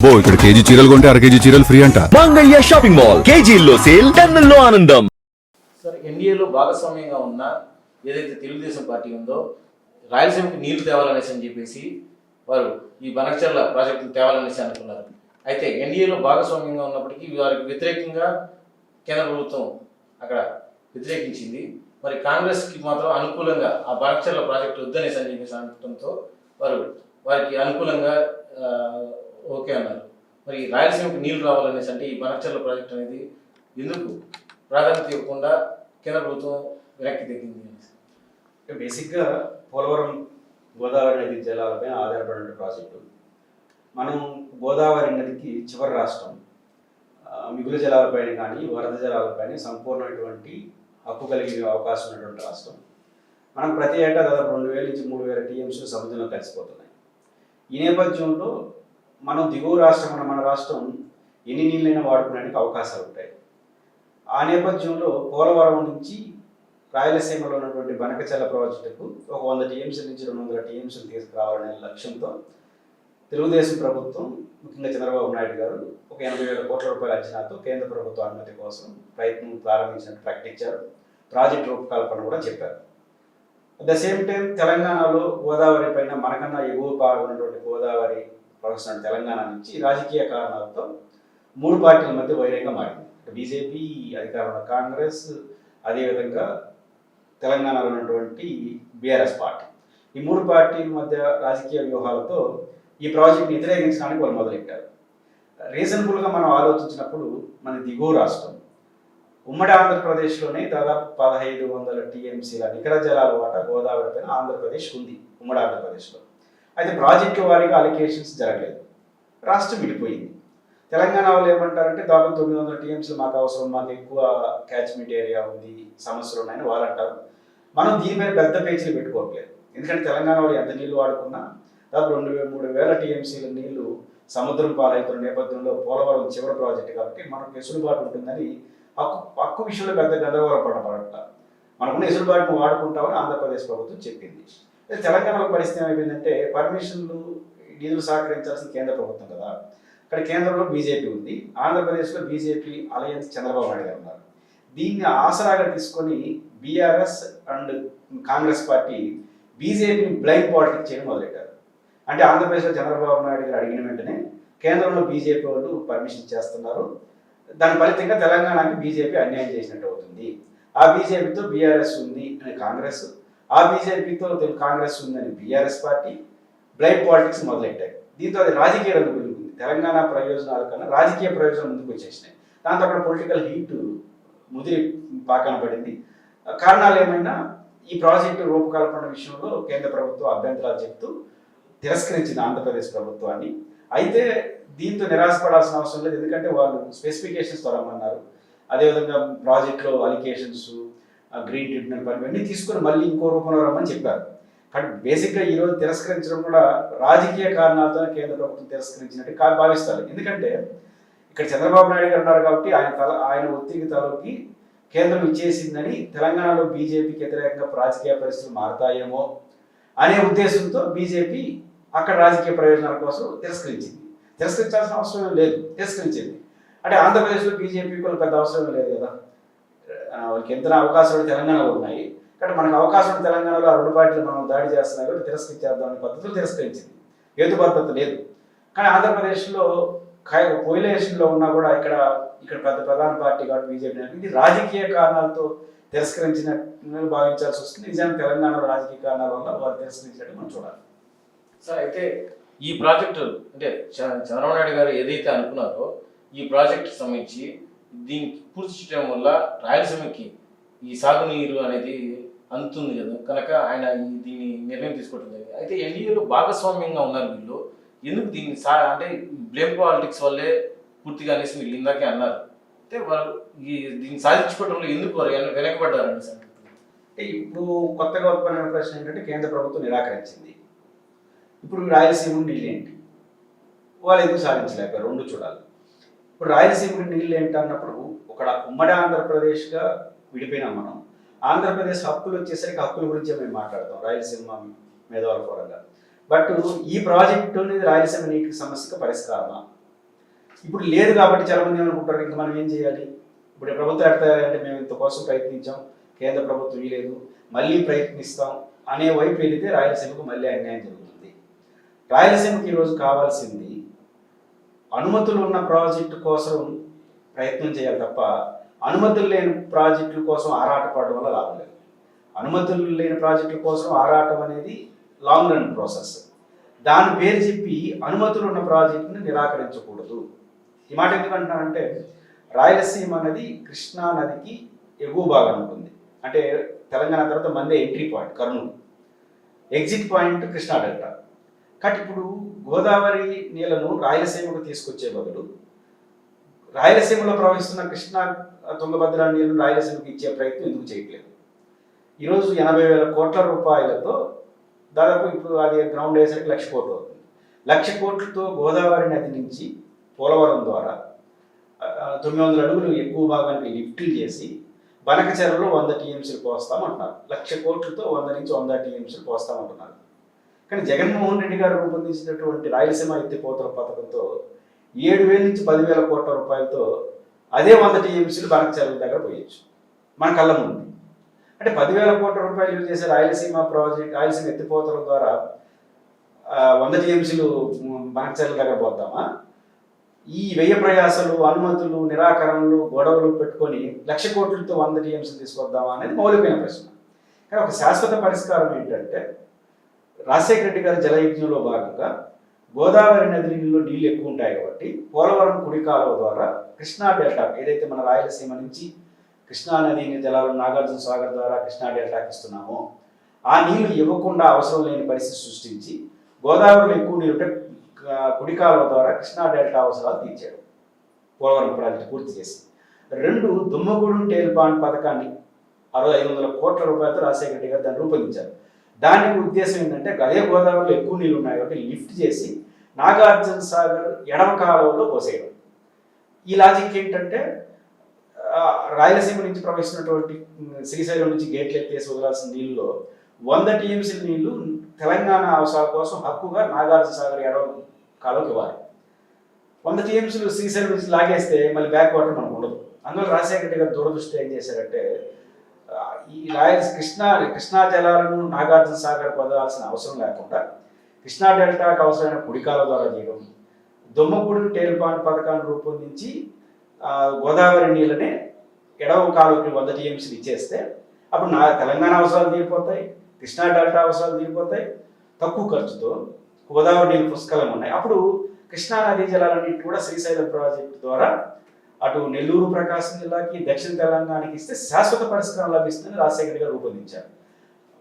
ఇక్కడ కేజీ చీరలు కొంటే అర కేజీ చీరలు ఫ్రీ అంట. మంగళ్య షాపింగ్ మాల్ కేజీల్లో సేల్ టన్నుల్లో ఆనందం. సరే, ఎన్డీఏలో భాగస్వామ్యంగా ఉన్న ఏదైతే తెలుగుదేశం పార్టీ ఉందో రాయలసీమకి నీళ్లు తేవాలనేసి అని చెప్పేసి వారు ఈ బనకచర్ల ప్రాజెక్టులు తేవాలనేసి అనుకున్నారు. అయితే ఎన్డీఏలో భాగస్వామ్యంగా ఉన్నప్పటికీ వారికి వ్యతిరేకంగా కేంద్ర ప్రభుత్వం అక్కడ వ్యతిరేకించింది. మరి కాంగ్రెస్కి మాత్రం అనుకూలంగా ఆ బనకచర్ల ప్రాజెక్టు వద్దనేసి అని చెప్పేసి అనడంతో వారికి అనుకూలంగా ఓకే అన్నారు. మరి రాయలసీమకు నీళ్లు రావాలనేసి అంటే ఈ బనకచర్ల ప్రాజెక్ట్ అనేది ఎందుకు ప్రాధాన్యత ఇవ్వకుండా కేంద్ర ప్రభుత్వం వెనక్కి తగ్గింది? బేసిక్గా పోలవరం గోదావరి నది జలాలపై ఆధారపడిన ప్రాజెక్టు. మనం గోదావరి నదికి చివరి రాష్ట్రం. మిగులు జలాలపైన కానీ వరద జలాలపైన సంపూర్ణమైనటువంటి హక్కు కలిగే అవకాశం ఉన్నటువంటి రాష్ట్రం. మనం ప్రతి ఏటా దాదాపు 2000 నుంచి 3000 టీఎంసీ సముద్రంలో కలిసిపోతున్నాయి. ఈ నేపథ్యంలో మనం దిగువ రాష్ట్రం మన రాష్ట్రం ఎన్ని నీళ్ళైనా వాడుకోవడానికి అవకాశాలు ఉంటాయి. ఆ నేపథ్యంలో పోలవరం నుంచి రాయలసీమలో ఉన్నటువంటి బనకచర్ల ప్రాజెక్టుకు ఒక 100 టీఎంసీ నుంచి 200 టీఎంసీలు తీసుకురావాలనే లక్ష్యంతో తెలుగుదేశం ప్రభుత్వం, ముఖ్యంగా చంద్రబాబు నాయుడు గారు ఒక 80,000 కోట్ల రూపాయల అంచనాతో కేంద్ర ప్రభుత్వ అనుమతి కోసం ప్రయత్నం ప్రారంభించినట్టు ప్రకటించారు. ప్రాజెక్టు రూపకల్పన కూడా చెప్పారు. అట్ ద సేమ్ టైం తెలంగాణలో గోదావరి పైన మనకన్నా ఎగువ పాల్గొన్నటువంటి గోదావరి ప్రొఫెషనల్ తెలంగాణ నుంచి రాజకీయ కారణాలతో 3 పార్టీల మధ్య వైరంగా మారింది. బీజేపీ, అధికారంలో కాంగ్రెస్, అదేవిధంగా తెలంగాణలో ఉన్నటువంటి బీఆర్ఎస్ పార్టీ. ఈ 3 పార్టీల మధ్య రాజకీయ వ్యూహాలతో ఈ ప్రాజెక్ట్ని వ్యతిరేకించడానికి వాళ్ళు మొదలెట్టారు. రీజనబుల్గా మనం ఆలోచించినప్పుడు మన దిగువ రాష్ట్రం ఉమ్మడి ఆంధ్రప్రదేశ్లోనే దాదాపు 1500 టీఎంసీల నికర జలాల వాటా గోదావరి పైన ఆంధ్రప్రదేశ్ ఉంది, ఉమ్మడి ఆంధ్రప్రదేశ్లో. అయితే ప్రాజెక్టు వారీగా అలికేషన్స్ జరగలేదు, రాష్ట్రం విడిపోయింది. తెలంగాణ వాళ్ళు ఏమంటారంటే దాదాపు 900 టీఎంసీలు మాకు అవసరం, మాకు ఎక్కువ క్యాచ్మెంట్ ఏరియా ఉంది, సమస్యలు ఉన్నాయని వాళ్ళు అంటారు. మనం దీనిపైన పెద్ద పేజీలు పెట్టుకోవట్లేదు. ఎందుకంటే తెలంగాణ వాళ్ళు ఎంత నీళ్లు వాడుకున్నా దాదాపు 2,000-3,000 టీఎంసీల నీళ్లు సముద్రం పాలవుతున్న నేపథ్యంలో పోలవరం చివరి ప్రాజెక్టు కాబట్టి మనకు వెసులుబాటు ఉంటుందని హక్కు విషయంలో పెద్ద గందరగోళ పడబడట. మనకున్న వెసులుబాటును వాడుకుంటామని ఆంధ్రప్రదేశ్ ప్రభుత్వం చెప్పింది. తెలంగాణలో పరిస్థితి ఏమైపోయిందంటే పర్మిషన్లు, నిధులు సహకరించాల్సిన కేంద్ర ప్రభుత్వం కదా. ఇక్కడ కేంద్రంలో బీజేపీ ఉంది, ఆంధ్రప్రదేశ్లో బీజేపీ అలయన్స్ చంద్రబాబు నాయుడు గారు ఉన్నారు. దీన్ని ఆసరాగా తీసుకొని బీఆర్ఎస్ అండ్ కాంగ్రెస్ పార్టీ బీజేపీని బ్లైండ్ పాలిటిక్స్ చేయడం మొదలెట్టారు. అంటే ఆంధ్రప్రదేశ్లో చంద్రబాబు నాయుడు గారు అడిగిన వెంటనే కేంద్రంలో బీజేపీ వాళ్ళు పర్మిషన్ చేస్తున్నారు. దాని ఫలితంగా తెలంగాణకి బీజేపీ అన్యాయం చేసినట్టు అవుతుంది. ఆ బీజేపీతో బీఆర్ఎస్ ఉంది అని కాంగ్రెస్, ఆ బీజేపీతో కాంగ్రెస్ ఉందని బీఆర్ఎస్ పార్టీ బ్లైండ్ పాలిటిక్స్ మొదలెట్టాయి. దీంతో అది రాజకీయ రంగు పెరుగుతుంది. తెలంగాణ ప్రయోజనాల కన్నా రాజకీయ ప్రయోజనాలు ముందుకు వచ్చేసినాయి. దాంతో అక్కడ పొలిటికల్ హీట్ ముదిరి పాకన పడింది. కారణాలు ఏమైనా ఈ ప్రాజెక్టు రూపకల్పన విషయంలో కేంద్ర ప్రభుత్వం అభ్యంతరాలు చెప్తూ తిరస్కరించింది ఆంధ్రప్రదేశ్ ప్రభుత్వాన్ని. అయితే దీంతో నిరాశపడాల్సిన అవసరం లేదు, ఎందుకంటే వాళ్ళు స్పెసిఫికేషన్స్ తొలగమన్నారు. అదేవిధంగా ప్రాజెక్టులో అలికేషన్స్, గ్రీన్ ట్రిబ్యునల్ పని తీసుకుని మళ్ళీ ఇంకో రూపంలో రమ్మని చెప్పారు. కానీ బేసిక్గా ఈరోజు తిరస్కరించడం కూడా రాజకీయ కారణాలతోనే కేంద్ర ప్రభుత్వం తిరస్కరించినట్టు భావిస్తారు. ఎందుకంటే ఇక్కడ చంద్రబాబు నాయుడు గారు ఉన్నారు కాబట్టి ఆయన ఒత్తిడి తలకి కేంద్రం ఇచ్చేసిందని తెలంగాణలో బీజేపీకి వ్యతిరేకంగా రాజకీయ పరిస్థితులు మారతాయేమో అనే ఉద్దేశంతో బీజేపీ అక్కడ రాజకీయ ప్రయోజనాల కోసం తిరస్కరించాల్సిన అవసరం లేదు, తిరస్కరించింది. అంటే ఆంధ్రప్రదేశ్లో బీజేపీకి పెద్ద అవసరం లేదు కదా, వాళ్ళకి ఎంత అవకాశాలు తెలంగాణలో ఉన్నాయి. కానీ మనకు అవకాశం తెలంగాణలో ఆ 2 పార్టీలు మనం దాడి చేస్తున్నాయి కాబట్టి తిరస్కరించేద్దాం అనే పద్ధతులు తిరస్కరించింది, హేతుబద్ధత లేదు. కానీ ఆంధ్రప్రదేశ్లో కోయిలేషన్లో ఉన్నా కూడా ఇక్కడ పెద్ద ప్రధాన పార్టీ కాబట్టి బీజేపీ ఇది రాజకీయ కారణాలతో తిరస్కరించినట్టు భావించాల్సి వస్తుంది. నిజానికి తెలంగాణలో రాజకీయ కారణాల వల్ల వారు తిరస్కరించినట్టు మనం చూడాలి. సార్, అయితే ఈ ప్రాజెక్టు అంటే చంద్రబాబు నాయుడు గారు ఏదైతే అనుకున్నారో ఈ ప్రాజెక్టు సంబంధించి దీనికి పూర్తి చేయడం వల్ల రాయలసీమకి ఈ సాగునీరు అనేది అందుతుంది కదా, కనుక ఆయన దీన్ని నిర్ణయం తీసుకోవడం జరిగింది. అయితే ఎన్డీఏలో భాగస్వామ్యంగా ఉన్నారు వీళ్ళు, ఎందుకు దీన్ని అంటే బ్లేమ్ పాలిటిక్స్ వల్లే పూర్తిగా అనేసి వీళ్ళు ఇందాకే అన్నారు. అయితే వాళ్ళు దీన్ని సాధించుకోవడంలో ఎందుకు వారు వెనకబడ్డారండి సార్? అంటే ఇప్పుడు కొత్తగా ఉత్పన్నమైన ప్రశ్న ఏంటంటే కేంద్ర ప్రభుత్వం నిరాకరించింది. ఇప్పుడు రాయలసీమ నీళ్ళు ఏంటి, వాళ్ళు ఎందుకు సాధించలేక రెండు చూడాలి. ఇప్పుడు రాయలసీమ నీళ్ళు ఏంటి అన్నప్పుడు ఒక ఉమ్మడి ఆంధ్రప్రదేశ్గా విడిపోయినాం మనం. ఆంధ్రప్రదేశ్ హక్కులు వచ్చేసరికి హక్కుల గురించే మేము మాట్లాడతాం రాయలసీమ మేధావుల పరంగా. బట్ ఈ ప్రాజెక్టు అనేది రాయలసీమ నీటి సమస్యకు పరిష్కారమా, ఇప్పుడు లేదు కాబట్టి చాలా మంది ఏమనుకుంటారు, ఇంకా మనం ఏం చేయాలి, ఇప్పుడు ప్రభుత్వం ఎడతారంటే మేము ఇంత కోసం ప్రయత్నించాం, కేంద్ర ప్రభుత్వం లేదు, మళ్ళీ ప్రయత్నిస్తాం అనే వైపు వెళితే రాయలసీమకు మళ్ళీ అన్యాయం జరుగుతుంది. రాయలసీమకి ఈరోజు కావాల్సింది అనుమతులు ఉన్న ప్రాజెక్టు కోసం ప్రయత్నం చేయాలి తప్ప అనుమతులు లేని ప్రాజెక్టుల కోసం ఆరాటపడడం వల్ల లాభం లేదు. అనుమతులు లేని ప్రాజెక్టుల కోసం ఆరాటం అనేది లాంగ్ రన్ ప్రాసెస్. దాని పేరు చెప్పి అనుమతులు ఉన్న ప్రాజెక్టుని నిరాకరించకూడదు. ఈ మాట ఎందుకంటున్నానంటే రాయలసీమ నది కృష్ణా నదికి ఎగువ భాగం ఉంటుంది. అంటే తెలంగాణ తర్వాత మందే entry point Kurnool, exit point Krishna delta. కాబట్టి ఇప్పుడు గోదావరి నీళ్లను రాయలసీమకు తీసుకొచ్చే బదులు రాయలసీమలో ప్రవహిస్తున్న కృష్ణా తుంగభద్ర నీళ్లను రాయలసీమకు ఇచ్చే ప్రయత్నం ఎందుకు చేయట్లేదు? ఈరోజు 80,000 కోట్ల రూపాయలతో దాదాపు ఇప్పుడు అది గ్రౌండ్ వేసరికి 1,00,000 కోట్లు అవుతుంది. 1,00,000 కోట్లతో గోదావరి నది నుంచి పోలవరం ద్వారా 900 అడుగులు ఎక్కువ భాగానికి లిఫ్ట్లు చేసి బనకచెరలో 100 టీఎంసీలు పోస్తామంటున్నారు. 1,00,000 కోట్లతో 100 నుంచి 100 టీఎంసీలు పోస్తామంటున్నారు. కానీ జగన్మోహన్ రెడ్డి గారు రూపొందించినటువంటి రాయలసీమ ఎత్తిపోతల పథకంతో 7,000 నుంచి 10,000 కోట్ల రూపాయలతో అదే 100 టీఎంసీలు బనకచెరల దగ్గర పోయొచ్చు మన కళ్ళ ముందు. అంటే 10,000 కోట్ల రూపాయలు యూజ్ చేసే రాయలసీమ ప్రాజెక్ట్, రాయలసీమ ఎత్తిపోతల ద్వారా 100 టీఎంసీలు బనకచెరల దగ్గర పోతామా? ఈ వ్యయ ప్రయాసాలు, అనుమతులు, నిరాకరణలు, గొడవలు పెట్టుకొని 1,00,000 కోట్లతో 100 టీఎంసీలు తీసుకొద్దామా అనేది మౌలికమైన ప్రశ్న. కానీ ఒక శాశ్వత పరిష్కారం ఏంటంటే రాజశేఖర రెడ్డి గారి జలయజ్ఞంలో భాగంగా గోదావరి నది నీళ్ళలో నీళ్ళు ఎక్కువ ఉంటాయి కాబట్టి పోలవరం కుడి కాలువ ద్వారా కృష్ణా డెల్టా, ఏదైతే మన రాయలసీమ నుంచి కృష్ణా నది జలాలు నాగార్జున సాగర్ ద్వారా కృష్ణా డెల్టాకి ఇస్తున్నామో ఆ నీళ్లు ఇవ్వకుండా అవసరం లేని పరిస్థితి సృష్టించి గోదావరిలో ఎక్కువ నీళ్ళు కుడి కాలువ ద్వారా కృష్ణా డెల్టా అవసరాలు తీర్చాడు పోలవరం ప్రాజెక్టు పూర్తి చేసి. 2 దుమ్మగూడెం టేల్పాండ్ పథకాన్ని 500 కోట్ల రూపాయలతో రాజశేఖర రెడ్డి గారు దాన్ని రూపొందించారు. దానికి ఉద్దేశం ఏంటంటే అదే గోదావరిలో ఎక్కువ నీళ్ళు ఉన్నాయి కాబట్టి లిఫ్ట్ చేసి నాగార్జున సాగర్ ఎడమ కాలువలో పోసేయడం. ఈ లాజిక్ ఏంటంటే రాయలసీమ నుంచి ప్రవహిస్తున్నటువంటి శ్రీశైలం నుంచి గేట్లు ఎత్తేసి వదలాల్సిన నీళ్ళలో 100 టీఎంసీల నీళ్లు తెలంగాణ అవసరాల కోసం హక్కుగా నాగార్జున సాగర్ ఎడమ కాలువకి ఇవ్వాలి. 100 టీఎంసీలు శ్రీశైలం నుంచి లాగేస్తే మళ్ళీ బ్యాక్ వాటర్ మనకు ఉండదు. అందువల్ల రాజశేఖర రెడ్డి గారు దూరదృష్టి ఏం చేశారంటే ఈ కృష్ణా జలాలను నాగార్జున సాగర్ వదలాల్సిన అవసరం లేకుండా కృష్ణా డెల్టాకు అవసరమైన కుడి కాలువ ద్వారా చేయడం, దుమ్మగూడెం టేల్పాండ్ పథకాన్ని రూపొందించి గోదావరి నీళ్ళనే ఎడవ కాలువకి 100 టీఎంసీలు ఇచ్చేస్తే అప్పుడు తెలంగాణ అవసరాలు తీరిపోతాయి, కృష్ణా డెల్టా అవసరాలు తీరిపోతాయి, తక్కువ ఖర్చుతో గోదావరి నీళ్ళు పుష్కలంగా ఉన్నాయి. అప్పుడు కృష్ణా నదీ జలాలన్నింటి కూడా శ్రీశైలం ప్రాజెక్టు ద్వారా అటు నెల్లూరు ప్రకాశం జిల్లాకి దక్షిణ తెలంగాణకి ఇస్తే శాశ్వత పరిష్కారం లభిస్తుందని రాజశేఖర రెడ్డి గారు రూపొందించారు.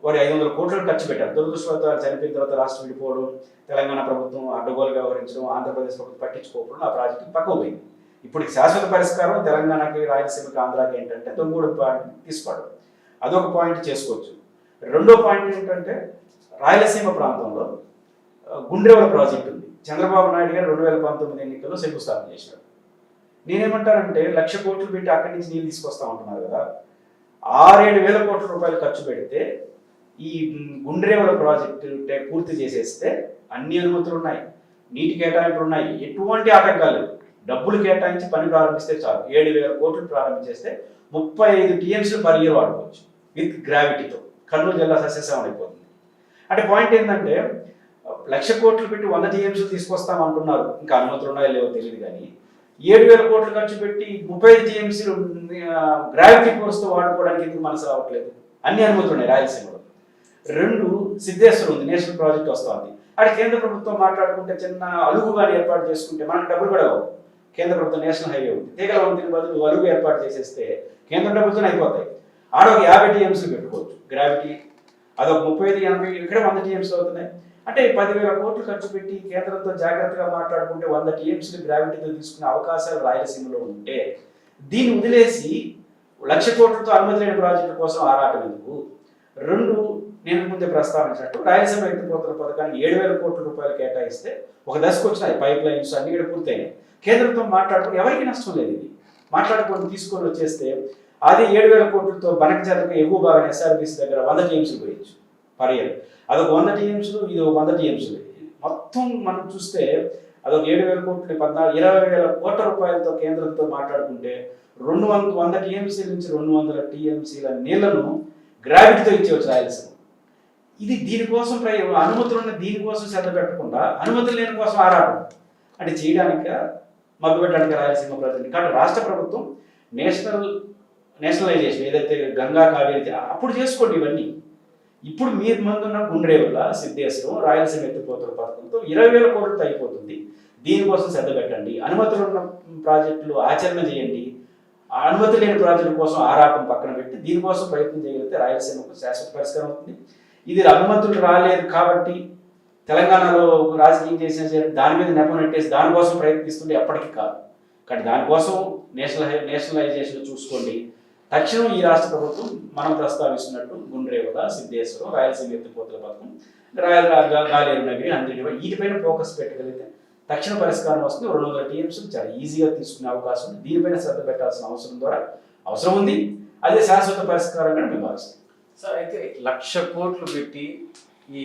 వారు 500 కోట్లు ఖర్చు పెట్టారు. దురదృష్టవశాత్తు చనిపోయిన తర్వాత రాష్ట్రం విడిపోవడం, తెలంగాణ ప్రభుత్వం అడ్డగోలుగా వ్యవహరించడం, ఆంధ్రప్రదేశ్ ప్రభుత్వం పట్టించుకోవడం ఆ ప్రాజెక్టు పక్కకు పోయింది. ఇప్పుడు శాశ్వత పరిష్కారం తెలంగాణకి, రాయలసీమకి, ఆంధ్రాకి ఏంటంటే దొంగూడెం పాయింట్ తీసుకోవడం. అదొక పాయింట్ చేసుకోవచ్చు. రెండో పాయింట్ ఏంటంటే రాయలసీమ ప్రాంతంలో గుండ్రేవల ప్రాజెక్టు ఉంది. చంద్రబాబు నాయుడు గారు 2019 ఎన్నికల్లో శంకుస్థాపన చేశారు. నేనేమంటానంటే 1,00,000 కోట్లు పెట్టి అక్కడి నుంచి నీళ్ళు తీసుకొస్తా ఉంటున్నారు కదా, 6-7 వేల కోట్ల రూపాయలు ఖర్చు పెడితే ఈ గుండ్రేవల ప్రాజెక్టు పూర్తి చేసేస్తే అన్ని అనుమతులు ఉన్నాయి, నీటి కేటాయింపులు ఉన్నాయి, ఎటువంటి ఆటంకాలు, డబ్బులు కేటాయించి పని ప్రారంభిస్తే చాలు. 7,000 కోట్లు ప్రారంభించేస్తే 35 టీఎంసీలు పర్ ఇయర్ వాడుకోవచ్చు విత్ గ్రావిటీతో. కర్నూలు జిల్లా సస్యశ్యామం అయిపోతుంది. అంటే పాయింట్ ఏంటంటే 1,00,000 కోట్లు పెట్టి 100 టీఎంసీలు తీసుకొస్తాం అంటున్నారు, ఇంకా అనుమతులు ఉన్నాయో లేవో తెలియదు. కానీ 7,000 కోట్లు ఖర్చు పెట్టి 35 టీఎంసీలు గ్రావిటీ ఫోర్స్తో వాడుకోవడానికి ఎందుకు మనసు రావట్లేదు? అన్ని అనుమతులు ఉన్నాయి రాయలసీమలో. 2 సిద్ధేశ్వరం ఉంది, నేషనల్ ప్రాజెక్ట్ వస్తుంది. అక్కడ కేంద్ర ప్రభుత్వం మాట్లాడుకుంటే చిన్న అలుగుగాని ఏర్పాటు చేసుకుంటే మనకు డబ్బులు కూడా కావు. కేంద్ర ప్రభుత్వం నేషనల్ హైవే ఉంది, తీగల వంతెన బదులు అలుగు ఏర్పాటు చేసేస్తే కేంద్ర డబ్బులతో అయిపోతాయి. ఆడ ఒక 50 టీఎంసీలు పెట్టుకోవచ్చు గ్రావిటీ, అదొక 35-80, ఇక్కడ 100 టీఎంసీలు అవుతున్నాయి. అంటే 10,000 కోట్లు ఖర్చు పెట్టి కేంద్రంతో జాగ్రత్తగా మాట్లాడుకుంటే 100 టీఎంసీలు గ్రావిటీతో తీసుకునే అవకాశాలు రాయలసీమలో ఉంటే దీన్ని వదిలేసి 1,00,000 కోట్లతో అనుమతి లేని ప్రాజెక్టుల కోసం ఆరాటం ఎందుకు? 2, నేను ముందే ప్రస్తావించినట్టు రాయలసీమ ఎత్తిపోతల పథకానికి 7,000 కోట్ల రూపాయలు కేటాయిస్తే ఒక దశకు వచ్చినాయి, పైప్ లైన్స్ అన్ని కూడా పూర్తయినాయి. కేంద్రంతో మాట్లాడుకుని ఎవరికి నష్టం లేదు. ఇది మాట్లాడుకొని తీసుకొని వచ్చేస్తే అది 7,000 కోట్లతో బనకచెర్లకు ఎగువ భాగం ఎస్ఆర్బీసీ దగ్గర 100 టీఎంసీలు పోయొచ్చు పర్ ఇయర్. అదొక 100 టీఎంసీలు, ఇది ఒక 100 టీఎంసీలు. మొత్తం మనం చూస్తే అదొక 7,000 కోట్లు 20,000 కోట్ల రూపాయలతో కేంద్రంతో మాట్లాడుకుంటే 100 టీఎంసీల నుంచి 200 టీఎంసీల నీళ్లను గ్రావిటీతో ఇచ్చేవచ్చు రాయలసీమ. ఇది దీనికోసం అనుమతులు ఉన్న దీనికోసం శ్రద్ధ పెట్టకుండా అనుమతులు లేని కోసం ఆరాటం అంటే చేయడానికి మభ్యపెట్టడానికి రాయలసీమ ప్రజల్ని. కాబట్టి రాష్ట్ర ప్రభుత్వం నేషనలైజేషన్ ఏదైతే గంగా కావేరి అప్పుడు చేసుకోండి ఇవన్నీ. ఇప్పుడు మీరు ముందున్న గుండ్రేవుల సిద్ధేశ్వరం రాయలసీమ ఎత్తిపోతల పథకంతో 20,000 కోట్లతో అయిపోతుంది. దీనికోసం శ్రద్ధ పెట్టండి. అనుమతులు ఉన్న ప్రాజెక్టులు ఆచరణ చేయండి. అనుమతి లేని ప్రాజెక్టుల కోసం ఆరాటం పక్కన పెట్టి దీనికోసం ప్రయత్నం చేయగలిగితే రాయలసీమకు శాశ్వత పరిష్కారం అవుతుంది. ఇది అనుమతులు రాలేదు కాబట్టి తెలంగాణలో రాజకీయం చేసిన దాని మీద నెపం నెట్టేసి దానికోసం ప్రయత్నిస్తుంటే ఎప్పటికీ కాదు. కానీ దానికోసం నేషనలైజేషన్ చూసుకోండి. తక్షణం ఈ రాష్ట్ర ప్రభుత్వం మనం ప్రస్తావిస్తున్నట్టు గుండ్రేవుల సిద్ధేశ్వరం రాయలసీమ ఎత్తిపోతల పథకం గాలేరు నగరి అందరి వీటిపైన ఫోకస్ పెట్టగలిగితే తక్షణ పరిష్కారం వస్తుంది. 200 టీఎంసీలు చాలా ఈజీగా తీసుకునే అవకాశం ఉంది. దీనిపైన శ్రద్ధ పెట్టాల్సిన అవసరం ఉంది. అదే శాశ్వత పరిష్కారంగా మేము భావిస్తాం. సార్ అయితే 1,00,000 కోట్లు పెట్టి ఈ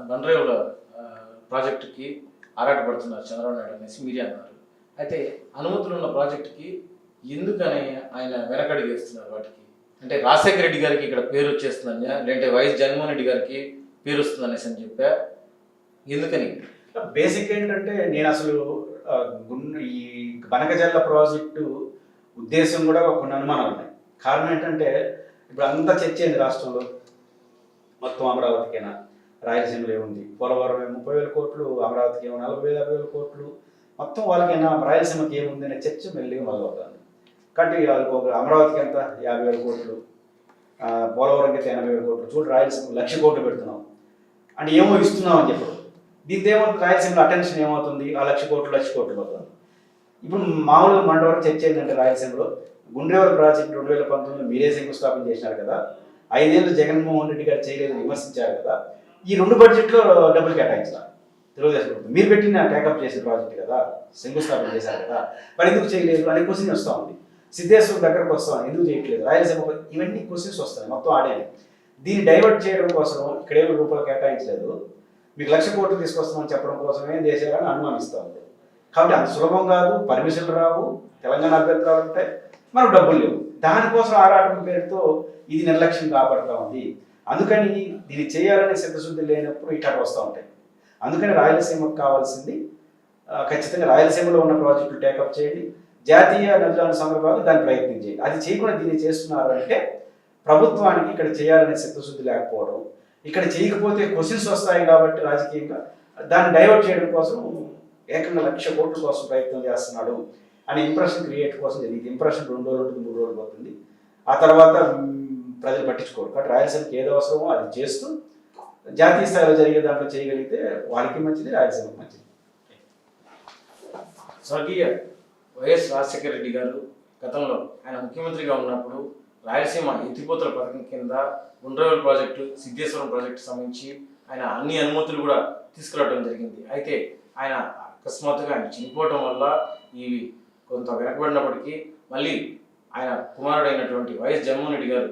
బండ్రేవుల ప్రాజెక్టుకి ఆరాటపడుతున్నారు చంద్రబాబు నాయుడు అనేసి మీడియా అన్నారు. అయితే అనుమతులు ఉన్న ప్రాజెక్టుకి ఎందుకని ఆయన వెనకడుగు వేస్తున్నారు వాటికి? అంటే రాజశేఖర రెడ్డి గారికి ఇక్కడ పేరు వచ్చేస్తుందని, లేదంటే వైఎస్ జగన్మోహన్ రెడ్డి గారికి పేరు వస్తుంది అనేసి అని చెప్పా. ఎందుకని? బేసిక్ ఏంటంటే నేను అసలు ఈ బనకజల్ల ప్రాజెక్టు ఉద్దేశం కూడా కొన్ని అనుమానాలు ఉన్నాయి. కారణం ఏంటంటే ఇప్పుడు అంతా చర్చ అయింది రాష్ట్రంలో, మొత్తం అమరావతికైనా రాయలసీమలో ఏముంది, పోలవరం 30,000 కోట్లు, అమరావతికి ఏమో 40,000-50,000 కోట్లు, మొత్తం వాళ్ళకైనా రాయలసీమకి ఏముంది అనే చర్చ మెల్లిగా మొదలవుతుంది. కాబట్టి వాళ్ళకి ఒక అమరావతికి ఎంత 50,000 కోట్లు, పోలవరంకి అయితే 80,000 కోట్లు, చూడు రాయలసీమ 1,00,000 కోట్లు పెడుతున్నాం అంటే ఏమో ఇస్తున్నాం అని చెప్పడం. దీంతో ఏమవుతుంది, రాయలసీమలో అటెన్షన్ ఏమవుతుంది, ఆ 1,00,000 కోట్లు పోతుంది. ఇప్పుడు మామూలుగా మండ వరకు చర్చ ఏంటంటే రాయలసీమలో గుండ్రేవుల ప్రాజెక్టు 2019లో మీరే శంకుస్థాపన చేసినారు కదా, 5 ఏళ్ళు జగన్మోహన్ రెడ్డి గారు చేయలేదని విమర్శించారు కదా, ఈ 2 బడ్జెట్లో డబ్బులు కేటాయించాలి తెలుగుదేశం ప్రభుత్వం. మీరు పెట్టిన టేకప్ చేసిన ప్రాజెక్ట్ కదా, శంకుస్థాపన చేశారు కదా, మరి ఎందుకు చేయలేదు అనే క్వశ్చన్ వస్తూ ఉంది. సిద్ధేశ్వరం దగ్గరకు వస్తాం, ఎందుకు చేయట్లేదు, రాయలసీమ ఇవన్నీ క్వశ్చన్స్ వస్తాయి మొత్తం ఆడేది. దీన్ని డైవర్ట్ చేయడం కోసం ఇక్కడేమో రూపాయలు కేటాయించలేదు, మీకు 1,00,000 కోట్లు తీసుకొస్తామని చెప్పడం కోసమే చేశారని అనుమానిస్తూ ఉంది. కాబట్టి అంత సులభం కాదు, పర్మిషన్లు రావు, తెలంగాణ అభ్యంతరాలు ఉంటాయి, మనకు డబ్బులు లేవు. దానికోసం ఆరాటం పేరుతో ఇది నిర్లక్ష్యం కాపాడుతూ ఉంది. అందుకని దీన్ని చేయాలనే సిద్ధశుద్ధి లేనప్పుడు ఇట్లా వస్తూ ఉంటాయి. అందుకని రాయలసీమకు కావాల్సింది ఖచ్చితంగా రాయలసీమలో ఉన్న ప్రాజెక్టులు టేకప్ చేయండి, జాతీయ నదుల సందర్భాలు దాన్ని ప్రయత్నం చేయండి. అది చేయకుండా దీన్ని చేస్తున్నారు అంటే ప్రభుత్వానికి ఇక్కడ చేయాలనే సిద్ధశుద్ధి లేకపోవడం, ఇక్కడ చేయకపోతే క్వశ్చన్స్ వస్తాయి కాబట్టి రాజకీయంగా దాన్ని డైవర్ట్ చేయడం కోసం ఏకంగా 1,00,000 కోట్ల కోసం ప్రయత్నం చేస్తున్నాడు అని ఇంప్రెషన్ క్రియేట్ కోసం జరిగింది. ఇంప్రెషన్ 2 రోజులు ఉంటుంది, 3 రోజులు పోతుంది, ఆ తర్వాత ప్రజలు పట్టించుకోరు. కాబట్టి రాయలసీమకి ఏదో అవసరమో అది చేస్తూ జాతీయ స్థాయిలో జరిగే దాంట్లో చేయగలిగితే వాళ్ళకి మంచిది, రాయలసీమకి మంచిది. స్వర్గీయ వైఎస్ రాజశేఖర రెడ్డి గారు గతంలో ఆయన ముఖ్యమంత్రిగా ఉన్నప్పుడు రాయలసీమ ఎత్తిపోతల పథకం కింద గుండ్రేవుల ప్రాజెక్టు, సిద్ధేశ్వరం ప్రాజెక్టు సంబంధించి ఆయన అన్ని అనుమతులు కూడా తీసుకురావడం జరిగింది. అయితే ఆయన అకస్మాత్తుగా ఆయన చనిపోవడం వల్ల ఇవి కొంత వెనకబడినప్పటికీ మళ్ళీ ఆయన కుమారుడైనటువంటి వైఎస్ జగన్మోహన్ రెడ్డి గారు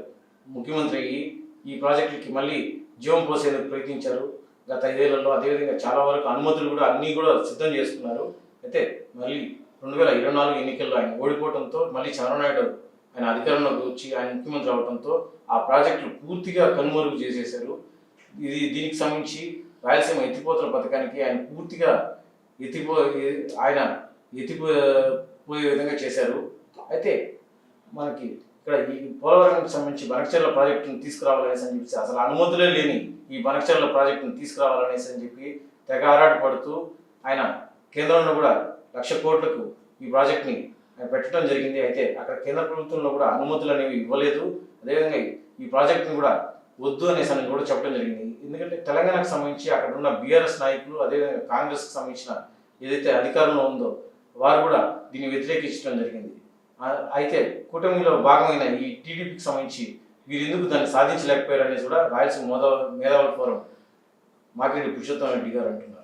ముఖ్యమంత్రి అయ్యి ఈ ప్రాజెక్టులకి మళ్ళీ జీవం పోసేందుకు ప్రయత్నించారు గత 5 ఏళ్లలో. అదేవిధంగా చాలా వరకు అనుమతులు కూడా అన్నీ కూడా సిద్ధం చేసుకున్నారు. అయితే మళ్ళీ 2024 ఎన్నికల్లో ఆయన ఓడిపోవడంతో మళ్ళీ చంద్రబాబు నాయుడు ఆయన అధికారంలోకి వచ్చి ఆయన ముఖ్యమంత్రి అవడంతో ఆ ప్రాజెక్టులు పూర్తిగా కనుమరుగు చేసేశారు. దీనికి సంబంధించి రాయలసీమ ఎత్తిపోతల పథకానికి ఆయన పూర్తిగా ఎత్తిపోయే విధంగా చేశారు. అయితే మనకి ఇక్కడ ఈ పోలవరానికి సంబంధించి బనకచెర్ల ప్రాజెక్టును తీసుకురావాలనేసి అని చెప్పి అసలు అనుమతులే లేని ఈ బనకచెర్ల ప్రాజెక్టును తీసుకురావాలనేసి అని చెప్పి తెగ ఆరాటపడుతూ ఆయన కేంద్రంలో కూడా 1,00,000 కోట్లకు ఈ ప్రాజెక్ట్ని పెట్టడం జరిగింది. అయితే అక్కడ కేంద్ర ప్రభుత్వంలో కూడా అనుమతులు అనేవి ఇవ్వలేదు. అదేవిధంగా ఈ ప్రాజెక్టును కూడా వద్దు అనేసి అని కూడా చెప్పడం జరిగింది. ఎందుకంటే తెలంగాణకు సంబంధించి అక్కడ ఉన్న బీఆర్ఎస్ నాయకులు, అదేవిధంగా కాంగ్రెస్కి సంబంధించిన ఏదైతే అధికారంలో ఉందో వారు కూడా దీన్ని వ్యతిరేకించడం జరిగింది. అయితే కూటమిలో భాగమైన ఈ టీడీపీకి సంబంధించి వీరు ఎందుకు దాన్ని సాధించలేకపోయారు అనేసి కూడా రాయలసీమ మేధావుల ఫోరం మాకిరెడ్డి పురుషోత్తమ రెడ్డి గారు అంటున్నారు.